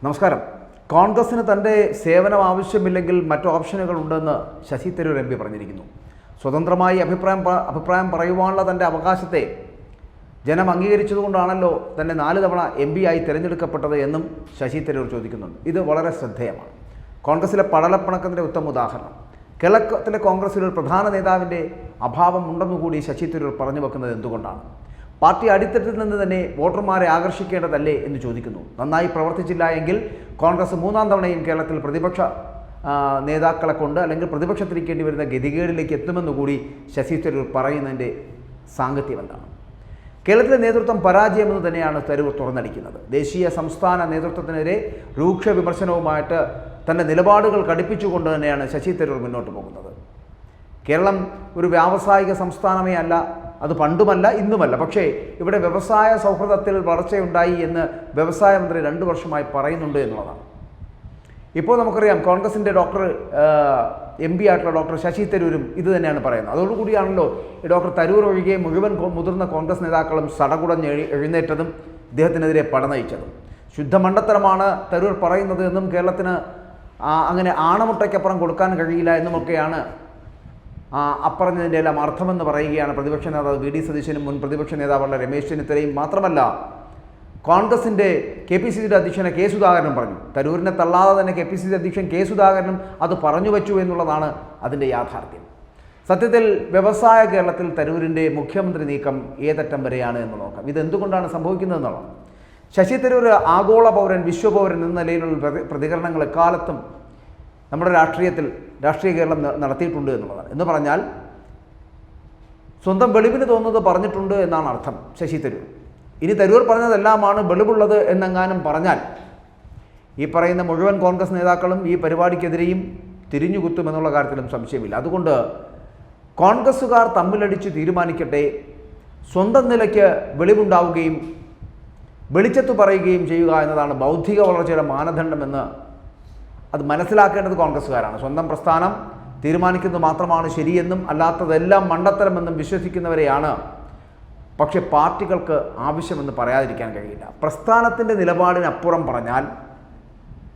നമസ്കാരം. കോൺഗ്രസിന് തൻ്റെ സേവനം ആവശ്യമില്ലെങ്കിൽ മറ്റു ഓപ്ഷനുകളുണ്ടെന്ന് ശശി തരൂർ എം പി പറഞ്ഞിരിക്കുന്നു. സ്വതന്ത്രമായി അഭിപ്രായം പറയുവാനുള്ള തൻ്റെ അവകാശത്തെ ജനം അംഗീകരിച്ചതുകൊണ്ടാണല്ലോ തന്നെ 4 തവണ എം പി ആയി തിരഞ്ഞെടുക്കപ്പെട്ടത് എന്നും ശശി തരൂർ ചോദിക്കുന്നുണ്ട്. ഇത് വളരെ ശ്രദ്ധേയമാണ്. കോൺഗ്രസിലെ പടലപ്പിണക്കത്തിൻ്റെ ഉത്തമ ഉദാഹരണം. കേരളത്തിലെ കോൺഗ്രസിൽ ഒരു പ്രധാന നേതാവിൻ്റെ അഭാവം ഉണ്ടെന്നുകൂടി ശശി തരൂർ പറഞ്ഞു വെക്കുന്നത് എന്തുകൊണ്ടാണ്? പാർട്ടി അടിത്തട്ടിൽ നിന്ന് തന്നെ വോട്ടർമാരെ ആകർഷിക്കേണ്ടതല്ലേ എന്ന് ചോദിക്കുന്നു. നന്നായി പ്രവർത്തിച്ചില്ല എങ്കിൽ കോൺഗ്രസ് 3ാം തവണയും കേരളത്തിൽ പ്രതിപക്ഷ നേതാക്കളെ കൊണ്ട് അല്ലെങ്കിൽ പ്രതിപക്ഷത്തിരിക്കേണ്ടി വരുന്ന ഗതികേടിലേക്ക് എത്തുമെന്നുകൂടി ശശി തരൂർ പറയുന്നതിൻ്റെ സാങ്കത്യം എന്താണ്? കേരളത്തിലെ നേതൃത്വം പരാജയമെന്ന് തന്നെയാണ് തരൂർ തുറന്നടിക്കുന്നത്. ദേശീയ സംസ്ഥാന നേതൃത്വത്തിനെതിരെ രൂക്ഷ വിമർശനവുമായിട്ട് തൻ്റെ നിലപാടുകൾ കടുപ്പിച്ചുകൊണ്ട് തന്നെയാണ് ശശി തരൂർ മുന്നോട്ട് പോകുന്നത്. കേരളം ഒരു വ്യാവസായിക സംസ്ഥാനമേ അല്ല, അത് പണ്ടുമല്ല ഇന്നുമല്ല. പക്ഷേ ഇവിടെ വ്യവസായ സൗഹൃദത്തിൽ വളർച്ചയുണ്ടായി എന്ന് വ്യവസായ മന്ത്രി 2 വർഷമായി പറയുന്നുണ്ട് എന്നുള്ളതാണ്. ഇപ്പോൾ നമുക്കറിയാം കോൺഗ്രസിൻ്റെ എം പി ആയിട്ടുള്ള ഡോക്ടർ ശശി തരൂരും ഇത് തന്നെയാണ് പറയുന്നത്. അതോടുകൂടിയാണല്ലോ ഡോക്ടർ തരൂർ ഒഴികെ മുഴുവൻ മുതിർന്ന കോൺഗ്രസ് നേതാക്കളും സടകുടഞ്ഞ് എഴുന്നേറ്റതും ഇദ്ദേഹത്തിനെതിരെ പടനയിച്ചതും. ശുദ്ധമണ്ടത്തരമാണ് തരൂർ പറയുന്നത് എന്നും കേരളത്തിന് അങ്ങനെ ആണമുട്ടയ്ക്കപ്പുറം കൊടുക്കാൻ കഴിയില്ല എന്നുമൊക്കെയാണ് അപ്പറഞ്ഞതിൻ്റെ എല്ലാം അർത്ഥമെന്ന് പറയുകയാണ് പ്രതിപക്ഷ നേതാവ് വി ഡി സതീശനും മുൻ പ്രതിപക്ഷ നേതാവുള്ള രമേശ് ചെന്നിത്തലയും. മാത്രമല്ല കോൺഗ്രസിൻ്റെ KPCC അധ്യക്ഷനെ കെ സുധാകരനും പറഞ്ഞു. തരൂരിനെ തള്ളാതെ തന്നെ KPCC അധ്യക്ഷൻ കെ സുധാകരനും അത് പറഞ്ഞു വച്ചു എന്നുള്ളതാണ് അതിൻ്റെ യാഥാർത്ഥ്യം. സത്യത്തിൽ വ്യവസായ കേരളത്തിൽ തരൂരിൻ്റെ മുഖ്യമന്ത്രി നീക്കം ഏതറ്റം വരെയാണ് എന്ന് നോക്കാം. ഇതെന്തുകൊണ്ടാണ് സംഭവിക്കുന്നതെന്നുള്ളത്. ശശി തരൂർ ആഗോള പൗരൻ, വിശ്വപൗരൻ എന്ന നിലയിലുള്ള പ്രതികരണങ്ങൾ എക്കാലത്തും നമ്മുടെ രാഷ്ട്രീയ കേരളം നടത്തിയിട്ടുണ്ട് എന്നുള്ളതാണ്. എന്ന് പറഞ്ഞാൽ സ്വന്തം വെളിവിന് തോന്നുന്നത് പറഞ്ഞിട്ടുണ്ട് എന്നാണ് അർത്ഥം ശശി തരൂർ. ഇനി തരൂർ പറഞ്ഞതെല്ലാമാണ് വെളിവുള്ളത് എന്നെങ്ങാനും പറഞ്ഞാൽ ഈ പറയുന്ന മുഴുവൻ കോൺഗ്രസ് നേതാക്കളും ഈ പരിപാടിക്കെതിരെയും തിരിഞ്ഞുകുത്തുമെന്നുള്ള കാര്യത്തിലും സംശയമില്ല. അതുകൊണ്ട് കോൺഗ്രസ്സുകാർ തമ്മിലടിച്ച് തീരുമാനിക്കട്ടെ. സ്വന്തം നിലയ്ക്ക് വെളിവുണ്ടാവുകയും വെളിച്ചത്ത് പറയുകയും ചെയ്യുക എന്നതാണ് ബൗദ്ധിക വളർച്ചയുടെ മാനദണ്ഡമെന്ന് അത് മനസ്സിലാക്കേണ്ടത് കോൺഗ്രസ്സുകാരാണ്. സ്വന്തം പ്രസ്ഥാനം തീരുമാനിക്കുന്നത് മാത്രമാണ് ശരിയെന്നും അല്ലാത്തതെല്ലാം മണ്ടത്തരമെന്നും വിശ്വസിക്കുന്നവരെയാണ് പക്ഷേ പാർട്ടികൾക്ക് ആവശ്യമെന്ന് പറയാതിരിക്കാൻ കഴിയില്ല. പ്രസ്ഥാനത്തിൻ്റെ നിലപാടിനപ്പുറം പറഞ്ഞാൽ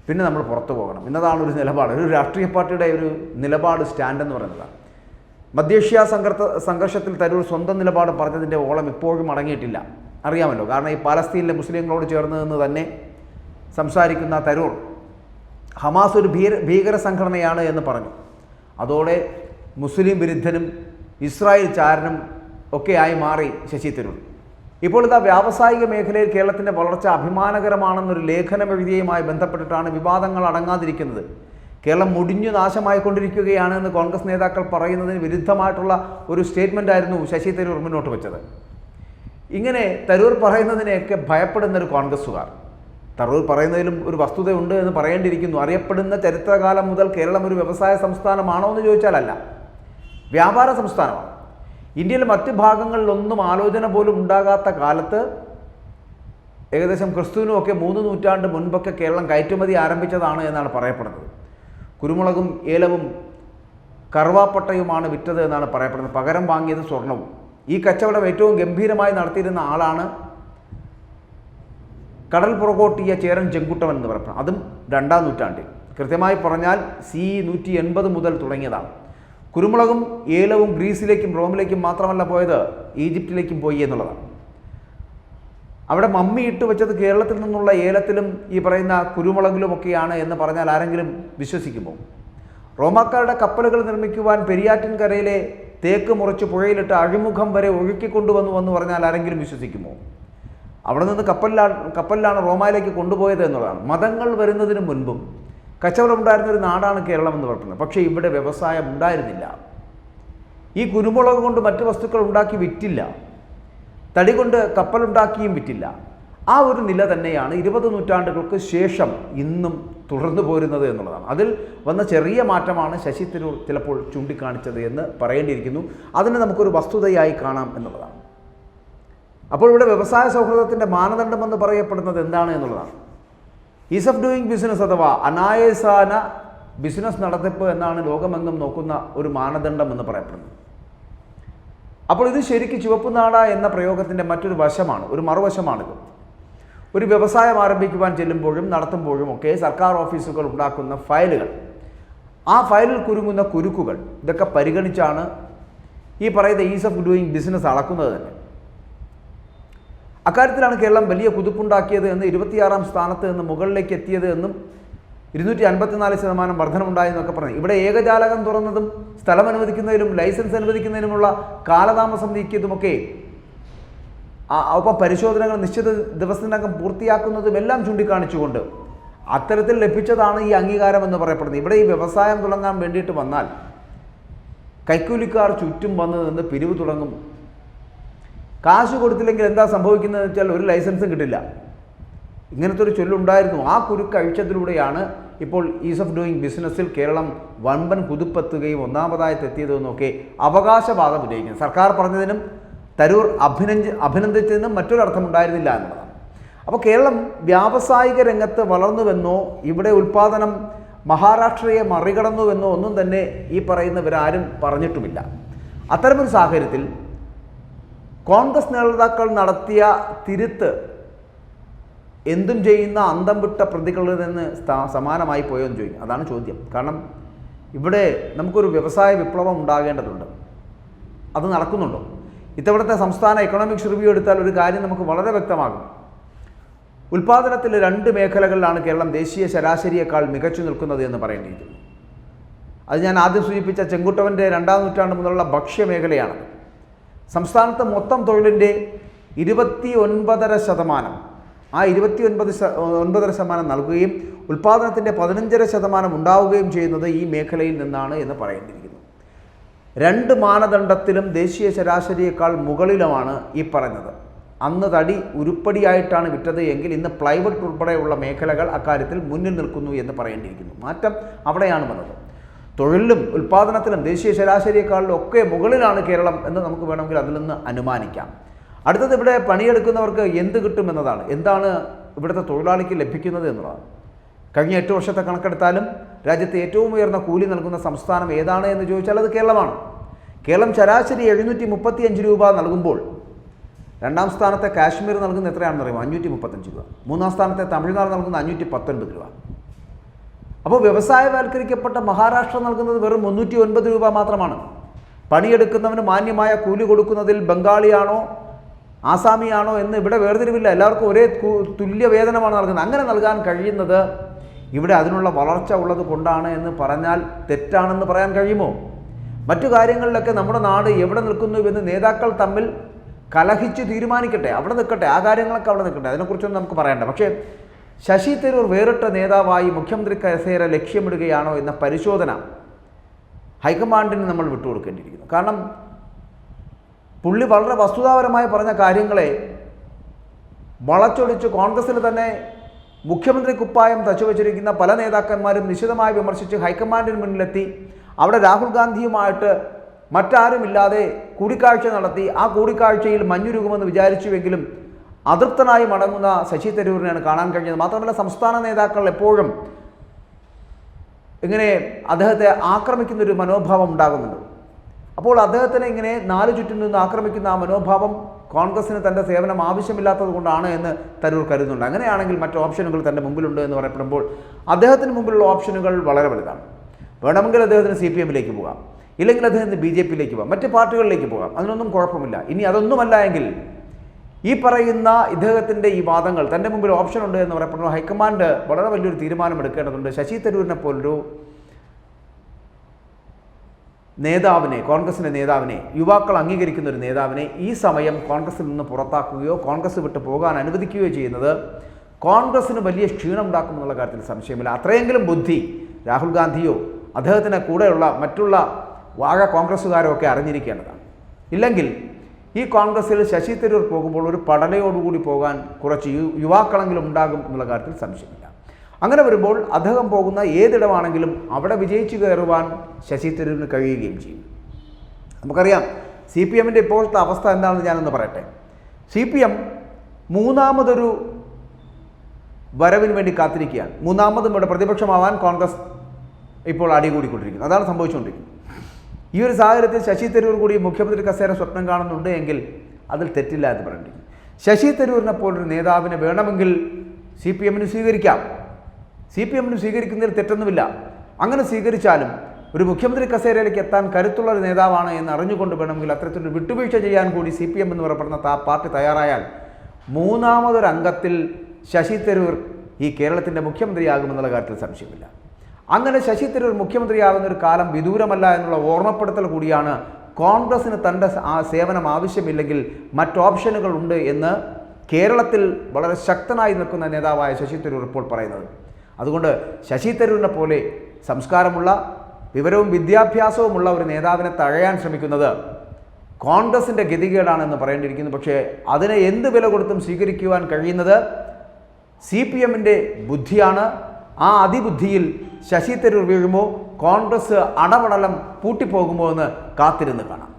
പിന്നെ നമ്മൾ പുറത്തു പോകണം എന്നതാണ് ഒരു നിലപാട്. ഒരു രാഷ്ട്രീയ പാർട്ടിയുടെ ഒരു നിലപാട് സ്റ്റാൻഡെന്ന് പറയുന്നത്. മധ്യേഷ്യ സംഘർഷത്തിൽ തരൂർ സ്വന്തം നിലപാട് പറഞ്ഞതിൻ്റെ ഓളം ഇപ്പോഴും അടങ്ങിയിട്ടില്ല. അറിയാമല്ലോ. കാരണം ഈ പാലസ്തീനിലെ മുസ്ലിങ്ങളോട് ചേർന്ന് നിന്ന് തന്നെ സംസാരിക്കുന്ന തരൂർ ഹമാസ് ഒരു ഭീകര സംഘടനയാണ് എന്ന് പറഞ്ഞു. അതോടെ മുസ്ലിം വിരുദ്ധനും ഇസ്രായേൽ ചാരനും ഒക്കെയായി മാറി ശശി തരൂർ. ഇപ്പോൾ ഇതാ വ്യാവസായിക മേഖലയിൽ കേരളത്തിൻ്റെ വളർച്ച അഭിമാനകരമാണെന്നൊരു ലേഖനം എഴുതിയതുമായി ബന്ധപ്പെട്ടിട്ടാണ് വിവാദങ്ങൾ അടങ്ങാതിരിക്കുന്നത്. കേരളം മുടിഞ്ഞു നാശമായിക്കൊണ്ടിരിക്കുകയാണ് എന്ന് കോൺഗ്രസ് നേതാക്കൾ പറയുന്നതിന് വിരുദ്ധമായിട്ടുള്ള ഒരു സ്റ്റേറ്റ്മെൻറ്റായിരുന്നു ശശി തരൂർ മുന്നോട്ട് വെച്ചത്. ഇങ്ങനെ തരൂർ പറയുന്നതിനെയൊക്കെ ഭയപ്പെടുന്നൊരു കോൺഗ്രസ്സുകാർ, തരൂർ പറയുന്നതിലും ഒരു വസ്തുതയുണ്ട് എന്ന് പറയേണ്ടിയിരിക്കുന്നു. അറിയപ്പെടുന്ന ചരിത്രകാലം മുതൽ കേരളം ഒരു വ്യവസായ സംസ്ഥാനമാണോ എന്ന് ചോദിച്ചാലല്ല, വ്യാപാര സംസ്ഥാനമാണ്. ഇന്ത്യയിലെ മറ്റ് ഭാഗങ്ങളിലൊന്നും ആലോചന പോലും ഉണ്ടാകാത്ത കാലത്ത് ഏകദേശം ക്രിസ്തുവിനുമൊക്കെ 3 നൂറ്റാണ്ട് മുൻപൊക്കെ കേരളം കയറ്റുമതി ആരംഭിച്ചതാണ് എന്നാണ് പറയപ്പെടുന്നത്. കുരുമുളകും ഏലവും കറുവാപ്പട്ടയുമാണ് വിറ്റത് എന്നാണ് പറയപ്പെടുന്നത്. പകരം വാങ്ങിയത് സ്വർണവും. ഈ കച്ചവടം ഏറ്റവും ഗംഭീരമായി നടത്തിയിരുന്ന ആളാണ് കടൽ പുറകോട്ടിയ ചേരൻ ചെങ്കുട്ടവൻ എന്ന് പറയപ്പെടുന്നത്. അതും 2ാം നൂറ്റാണ്ടിൽ, കൃത്യമായി പറഞ്ഞാൽ CE 180 മുതൽ തുടങ്ങിയതാണ്. കുരുമുളകും ഏലവും ഗ്രീസിലേക്കും റോമിലേക്കും മാത്രമല്ല പോയത്, ഈജിപ്തിലേക്കും പോയി എന്നുള്ളതാണ്. അവിടെ മമ്മി ഇട്ട് വെച്ചത് കേരളത്തിൽ നിന്നുള്ള ഏലത്തിലും ഈ പറയുന്ന കുരുമുളകിലുമൊക്കെയാണ് എന്ന് പറഞ്ഞാൽ ആരെങ്കിലും വിശ്വസിക്കുമോ? റോമാക്കാരുടെ കപ്പലുകൾ നിർമ്മിക്കുവാൻ പെരിയാറ്റിൻകരയിലെ തേക്ക് മുറിച്ച് പുഴയിലിട്ട് അഴിമുഖം വരെ ഒഴുക്കിക്കൊണ്ടുവന്നു എന്ന് പറഞ്ഞാൽ ആരെങ്കിലും വിശ്വസിക്കുമോ? അവിടെ നിന്ന് കപ്പലിലാണ് റോമയിലേക്ക് കൊണ്ടുപോയത് എന്നുള്ളതാണ്. മതങ്ങൾ വരുന്നതിന് മുൻപും കച്ചവടം ഉണ്ടായിരുന്നൊരു നാടാണ് കേരളം എന്ന് പറയുന്നത്. പക്ഷേ ഇവിടെ വ്യവസായം ഉണ്ടായിരുന്നില്ല. ഈ കുരുമുളക് കൊണ്ട് മറ്റ് വസ്തുക്കൾ ഉണ്ടാക്കി വിറ്റില്ല, തടി കൊണ്ട് കപ്പലുണ്ടാക്കിയും വിറ്റില്ല. ആ ഒരു നില തന്നെയാണ് 20 നൂറ്റാണ്ടുകൾക്ക് ശേഷം ഇന്നും തുടർന്നു പോരുന്നത് എന്നുള്ളതാണ്. അതിൽ വന്ന ചെറിയ മാറ്റമാണ് ശശി തരൂർ ചിലപ്പോൾ ചൂണ്ടിക്കാണിച്ചത് എന്ന് പറയേണ്ടിയിരിക്കുന്നു. അതിനെ നമുക്കൊരു വസ്തുതയായി കാണാം എന്നുള്ളതാണ്. അപ്പോൾ ഇവിടെ വ്യവസായ സൗഹൃദത്തിൻ്റെ മാനദണ്ഡമെന്ന് പറയപ്പെടുന്നത് എന്താണ് എന്നുള്ളതാണ്. ഈസ് ഓഫ് ഡൂയിങ് ബിസിനസ് അഥവാ അനായാസാന ബിസിനസ് നടത്തിപ്പ് എന്നാണ് ലോകമെങ്ങും നോക്കുന്ന ഒരു മാനദണ്ഡം എന്ന് പറയപ്പെടുന്നത്. അപ്പോൾ ഇത് ശരിക്കും ചുവപ്പ് നാട എന്ന പ്രയോഗത്തിൻ്റെ മറ്റൊരു വശമാണ്, ഒരു മറുവശമാണിത്. ഒരു വ്യവസായം ആരംഭിക്കുവാൻ ചെല്ലുമ്പോഴും നടത്തുമ്പോഴും ഒക്കെ സർക്കാർ ഓഫീസുകൾ ഉണ്ടാക്കുന്ന ഫയലുകൾ, ആ ഫയലിൽ കുരുങ്ങുന്ന കുരുക്കുകൾ, ഇതൊക്കെ പരിഗണിച്ചാണ് ഈ പറയുന്ന ഈസ് ഓഫ് ഡൂയിങ് ബിസിനസ് അളക്കുന്നത് തന്നെ. അക്കാര്യത്തിലാണ് കേരളം വലിയ കുതിപ്പുണ്ടാക്കിയത് എന്ന്, 26ാം സ്ഥാനത്ത് നിന്ന് മുകളിലേക്ക് എത്തിയത് എന്നും 254% വർധനമുണ്ടായെന്നൊക്കെ പറഞ്ഞു. ഇവിടെ ഏകജാലകം തുറന്നതും സ്ഥലം അനുവദിക്കുന്നതിലും ലൈസൻസ് അനുവദിക്കുന്നതിനുമുള്ള കാലതാമസം നീക്കിയതുമൊക്കെ, ഒപ്പം പരിശോധനകൾ നിശ്ചിത ദിവസത്തിനകം പൂർത്തിയാക്കുന്നതും എല്ലാം ചൂണ്ടിക്കാണിച്ചുകൊണ്ട് അത്തരത്തിൽ ലഭിച്ചതാണ് ഈ അംഗീകാരം എന്ന് പറയപ്പെടുന്നത്. ഇവിടെ ഈ വ്യവസായം തുടങ്ങാൻ വേണ്ടിയിട്ട് വന്നാൽ കൈക്കൂലിക്കാർ ചുറ്റും വന്ന് നിന്ന് പിരിവ് തുടങ്ങും. കാശ് കൊടുത്തില്ലെങ്കിൽ എന്താ സംഭവിക്കുന്നതെന്ന് വെച്ചാൽ ഒരു ലൈസൻസും കിട്ടില്ല. ഇങ്ങനത്തെ ഒരു ചൊല്ലുണ്ടായിരുന്നു. ആ കുരുക്ക് അഴിച്ചതിലൂടെയാണ് ഇപ്പോൾ ഈസ് ഓഫ് ഡൂയിങ് ബിസിനസ്സിൽ കേരളം വൻപൻ കുതിപ്പെത്തുകയും ഒന്നാമതായിട്ട് എത്തിയതെന്നൊക്കെ അവകാശവാദം ഉന്നയിക്കുന്നു. സർക്കാർ പറഞ്ഞതിനും തരൂർ അഭിനന്ദിച്ചതിനും മറ്റൊരർത്ഥം ഉണ്ടായിരുന്നില്ല എന്നുള്ളതാണ്. അപ്പോൾ കേരളം വ്യാവസായിക രംഗത്ത് വളർന്നുവെന്നോ ഇവിടെ ഉൽപ്പാദനം മഹാരാഷ്ട്രയെ മറികടന്നുവെന്നോ ഒന്നും തന്നെ ഈ പറയുന്നവരാരും പറഞ്ഞിട്ടുമില്ല. അത്തരമൊരു സാഹചര്യത്തിൽ കോൺഗ്രസ് നേതാക്കൾ നടത്തിയ തിരുത്ത് എന്തും ചെയ്യുന്ന അന്തം വിട്ട പ്രതികളിൽ നിന്ന് സമാനമായി പോയോ എന്ന് ചോദിക്കും. അതാണ് ചോദ്യം. കാരണം ഇവിടെ നമുക്കൊരു വ്യവസായ വിപ്ലവം ഉണ്ടാകേണ്ടതുണ്ട്. അത് നടക്കുന്നുണ്ടോ? ഇത്തവണത്തെ സംസ്ഥാന എക്കണോമിക്സ് റിവ്യൂ എടുത്താൽ ഒരു കാര്യം നമുക്ക് വളരെ വ്യക്തമാകും. ഉൽപ്പാദനത്തിൽ 2 മേഖലകളിലാണ് കേരളം ദേശീയ ശരാശരിയേക്കാൾ മികച്ചു നിൽക്കുന്നത് എന്ന് പറയേണ്ടിയിരിക്കുന്നു. അത് ഞാൻ ആദ്യം സൂചിപ്പിച്ച ചെങ്കുട്ടവൻ്റെ 2ാം നൂറ്റാണ്ട് മുതലുള്ള ഭക്ഷ്യമേഖലയാണ്. സംസ്ഥാനത്ത് മൊത്തം തൊഴിലിൻ്റെ 29.5%, ആ 29.5% നൽകുകയും ഉൽപ്പാദനത്തിൻ്റെ 15% ഉണ്ടാവുകയും ചെയ്യുന്നത് ഈ മേഖലയിൽ നിന്നാണ് എന്ന് പറയേണ്ടിയിരിക്കുന്നു. 2 മാനദണ്ഡത്തിലും ദേശീയ ശരാശരിയേക്കാൾ മുകളിലുമാണ് ഈ പറഞ്ഞത്. അന്ന് തടി ഉരുപ്പടിയായിട്ടാണ് വിറ്റത് എങ്കിൽ ഇന്ന് പ്ലൈവുഡ് ഉൾപ്പെടെയുള്ള മേഖലകൾ അക്കാര്യത്തിൽ മുന്നിൽ നിൽക്കുന്നു എന്ന് പറയേണ്ടിയിരിക്കുന്നു. മാറ്റം അവിടെയാണ് വന്നത്. തൊഴിലിലും ഉൽപ്പാദനത്തിലും ദേശീയ ശരാശരിയേക്കാളിലും ഒക്കെ മുകളിലാണ് കേരളം എന്ന് നമുക്ക് വേണമെങ്കിൽ അതിൽ നിന്ന് അനുമാനിക്കാം. അടുത്തത് ഇവിടെ പണിയെടുക്കുന്നവർക്ക് എന്ത് കിട്ടുമെന്നതാണ്. എന്താണ് ഇവിടുത്തെ തൊഴിലാളിക്ക് ലഭിക്കുന്നത് എന്നുള്ളതാണ്. കഴിഞ്ഞ 8 വർഷത്തെ കണക്കെടുത്താലും രാജ്യത്തെ ഏറ്റവും ഉയർന്ന കൂലി നൽകുന്ന സംസ്ഥാനം ഏതാണ് എന്ന് ചോദിച്ചാൽ അത് കേരളമാണ്. കേരളം ശരാശരി 735 രൂപ നൽകുമ്പോൾ 2ാം സ്ഥാനത്തെ കാശ്മീർ നൽകുന്ന എത്രയാണെന്ന് അറിയുമോ? 535 രൂപ. 3ാം സ്ഥാനത്തെ തമിഴ്നാട് നൽകുന്ന 519 രൂപ. അപ്പോൾ വ്യവസായവൽക്കരിക്കപ്പെട്ട മഹാരാഷ്ട്ര നൽകുന്നത് വെറും 309 രൂപ മാത്രമാണ്. പണിയെടുക്കുന്നവന് മാന്യമായ കൂലി കൊടുക്കുന്നതിൽ ബംഗാളിയാണോ ആസാമിയാണോ എന്ന് ഇവിടെ വേർതിരിവില്ല. എല്ലാവർക്കും ഒരേ തുല്യ വേതനമാണ് നൽകുന്നത്. അങ്ങനെ നൽകാൻ കഴിയുന്നത് ഇവിടെ അതിനുള്ള വളർച്ച ഉള്ളത് കൊണ്ടാണ് എന്ന് പറഞ്ഞാൽ തെറ്റാണെന്ന് പറയാൻ കഴിയുമോ? മറ്റു കാര്യങ്ങളിലൊക്കെ നമ്മുടെ നാട് എവിടെ നിൽക്കുന്നുവെന്ന് നേതാക്കൾ തമ്മിൽ കലഹിച്ച് തീരുമാനിക്കട്ടെ, അവിടെ നിൽക്കട്ടെ, ആ കാര്യങ്ങളൊക്കെ അവിടെ നിൽക്കട്ടെ, അതിനെക്കുറിച്ചൊന്നും നമുക്ക് പറയണ്ട. പക്ഷേ ശശി തരൂർ വേറിട്ട നേതാവായി മുഖ്യമന്ത്രി കസേര ലക്ഷ്യമിടുകയാണോ എന്ന പരിശോധന ഹൈക്കമാൻഡിന് നമ്മൾ വിട്ടുകൊടുക്കേണ്ടിയിരിക്കുന്നു. കാരണം പുള്ളി വളരെ വസ്തുതാപരമായി പറഞ്ഞ കാര്യങ്ങളെ വളച്ചൊടിച്ച് കോൺഗ്രസിന് തന്നെ മുഖ്യമന്ത്രി കുപ്പായം തച്ചുവച്ചിരിക്കുന്ന പല നേതാക്കന്മാരും നിശിതമായി വിമർശിച്ച് ഹൈക്കമാൻഡിന് മുന്നിലെത്തി അവിടെ രാഹുൽ ഗാന്ധിയുമായിട്ട് മറ്റാരുമില്ലാതെ കൂടിക്കാഴ്ച നടത്തി. ആ കൂടിക്കാഴ്ചയിൽ മഞ്ഞുരുകുമെന്ന് വിചാരിച്ചുവെങ്കിലും അതൃപ്തനായി മടങ്ങുന്ന ശശി തരൂരിനെയാണ് കാണാൻ കഴിഞ്ഞത്. മാത്രമല്ല സംസ്ഥാന നേതാക്കൾ എപ്പോഴും ഇങ്ങനെ അദ്ദേഹത്തെ ആക്രമിക്കുന്നൊരു മനോഭാവം ഉണ്ടാകുന്നുണ്ട്. അപ്പോൾ അദ്ദേഹത്തിനെ ഇങ്ങനെ 4 ചുറ്റും നിന്ന് ആക്രമിക്കുന്ന ആ മനോഭാവം കോൺഗ്രസിന് തൻ്റെ സേവനം ആവശ്യമില്ലാത്തത് കൊണ്ടാണ് എന്ന് തരൂർ കരുതുന്നുണ്ട്. അങ്ങനെയാണെങ്കിൽ മറ്റ് ഓപ്ഷനുകൾ തൻ്റെ മുമ്പിലുണ്ട് എന്ന് പറയപ്പെടുമ്പോൾ അദ്ദേഹത്തിന് മുമ്പിലുള്ള ഓപ്ഷനുകൾ വളരെ വലുതാണ്. വേണമെങ്കിൽ അദ്ദേഹത്തിന് CPM-ലേക്ക് പോകാം, ഇല്ലെങ്കിൽ അദ്ദേഹത്തിന് BJP-യിലേക്ക് പോകാം, മറ്റ് പാർട്ടികളിലേക്ക് പോകാം. അതിനൊന്നും കുഴപ്പമില്ല. ഇനി അതൊന്നുമല്ല എങ്കിൽ ഈ പറയുന്ന ഇദ്ദേഹത്തിൻ്റെ ഈ വാദങ്ങൾ തൻ്റെ മുമ്പിൽ ഓപ്ഷൻ ഉണ്ട് എന്ന് പറയപ്പെടുന്നു. ഹൈക്കമാൻഡ് വളരെ വലിയൊരു തീരുമാനം എടുക്കേണ്ടതുണ്ട്. ശശി തരൂരിനെ പോലൊരു നേതാവിനെ, കോൺഗ്രസിൻ്റെ നേതാവിനെ, യുവാക്കൾ അംഗീകരിക്കുന്ന ഒരു നേതാവിനെ ഈ സമയം കോൺഗ്രസിൽ നിന്ന് പുറത്താക്കുകയോ കോൺഗ്രസ് വിട്ട് പോകാൻ അനുവദിക്കുകയോ ചെയ്യുന്നത് കോൺഗ്രസിന് വലിയ ക്ഷീണം ഉണ്ടാക്കുമെന്നുള്ള കാര്യത്തിൽ സംശയമില്ല. അത്രയെങ്കിലും ബുദ്ധി രാഹുൽ ഗാന്ധിയോ അദ്ദേഹത്തിന് കൂടെയുള്ള മറ്റുള്ള വാഴ കോൺഗ്രസ്സുകാരോ ഒക്കെ അറിഞ്ഞിരിക്കേണ്ടതാണ്. ഇല്ലെങ്കിൽ ഈ കോൺഗ്രസ്സിൽ ശശി തരൂർ പോകുമ്പോൾ ഒരു പടലയോടുകൂടി പോകാൻ കുറച്ച് യുവാക്കളെങ്കിലും ഉണ്ടാകും എന്നുള്ള കാര്യത്തിൽ സംശയമില്ല. അങ്ങനെ വരുമ്പോൾ അദ്ദേഹം പോകുന്ന ഏതിടമാണെങ്കിലും അവിടെ വിജയിച്ചു കയറുവാൻ ശശി തരൂരിന് കഴിയുകയും ചെയ്യും. നമുക്കറിയാം CPM-ൻ്റെ ഇപ്പോഴത്തെ അവസ്ഥ എന്താണെന്ന് ഞാനൊന്ന് പറയട്ടെ. CPM മൂന്നാമതൊരു വരവിന് വേണ്ടി കാത്തിരിക്കുകയാണ്. മൂന്നാമതും ഇവിടെ പ്രതിപക്ഷമാവാൻ കോൺഗ്രസ് ഇപ്പോൾ അടികൂടിക്കൊണ്ടിരിക്കുന്നു. അതാണ് സംഭവിച്ചുകൊണ്ടിരിക്കുന്നത്. ഈ ഒരു സാഹചര്യത്തിൽ ശശി തരൂർ കൂടി മുഖ്യമന്ത്രി കസേര സ്വപ്നം കാണുന്നുണ്ട് എങ്കിൽ അതിൽ തെറ്റില്ല എന്ന് പറയേണ്ടി. ശശി തരൂരിനെ പോലൊരു നേതാവിനെ വേണമെങ്കിൽ CPM-ന് സ്വീകരിക്കാം. CPM-ന് സ്വീകരിക്കുന്നതിൽ തെറ്റൊന്നുമില്ല. അങ്ങനെ സ്വീകരിച്ചാലും ഒരു മുഖ്യമന്ത്രി കസേരയിലേക്ക് എത്താൻ കരുത്തുള്ള ഒരു നേതാവാണ് എന്ന് അറിഞ്ഞുകൊണ്ട് വേണമെങ്കിൽ അത്തരത്തിലൊരു വിട്ടുവീഴ്ച ചെയ്യാൻ കൂടി CPM എന്ന് പറയപ്പെടുന്ന പാർട്ടി തയ്യാറായാൽ മൂന്നാമതൊരംഗത്തിൽ ശശി തരൂർ ഈ കേരളത്തിൻ്റെ മുഖ്യമന്ത്രിയാകുമെന്നുള്ള കാര്യത്തിൽ സംശയമില്ല. അങ്ങനെ ശശി തരൂർ മുഖ്യമന്ത്രിയാകുന്ന ഒരു കാലം വിദൂരമല്ല എന്നുള്ള ഓർമ്മപ്പെടുത്തൽ കൂടിയാണ് കോൺഗ്രസിന് തൻ്റെ സേവനം ആവശ്യമില്ലെങ്കിൽ മറ്റ് ഓപ്ഷനുകൾ ഉണ്ട് എന്ന് കേരളത്തിൽ വളരെ ശക്തനായി നിൽക്കുന്ന നേതാവായ ശശി തരൂർ ഇപ്പോൾ പറയുന്നത്. അതുകൊണ്ട് ശശി തരൂരിനെ പോലെ സംസ്കാരമുള്ള വിവരവും വിദ്യാഭ്യാസവുമുള്ള ഒരു നേതാവിനെ തഴയാൻ ശ്രമിക്കുന്നത് കോൺഗ്രസിൻ്റെ ഗതികേടാണെന്ന് പറയേണ്ടിയിരിക്കുന്നു. പക്ഷേ അതിനെ എന്ത് വില കൊടുത്തും സ്വീകരിക്കുവാൻ കഴിയുന്നത് CPM-ൻ്റെ ബുദ്ധിയാണ്. ആ അതിബുദ്ധിയിൽ ശശി തരൂർ വീഴുമോ, കോൺഗ്രസ് അടപടലം പൂട്ടിപ്പോകുമോ എന്ന് കാത്തിരുന്ന് കാണാം.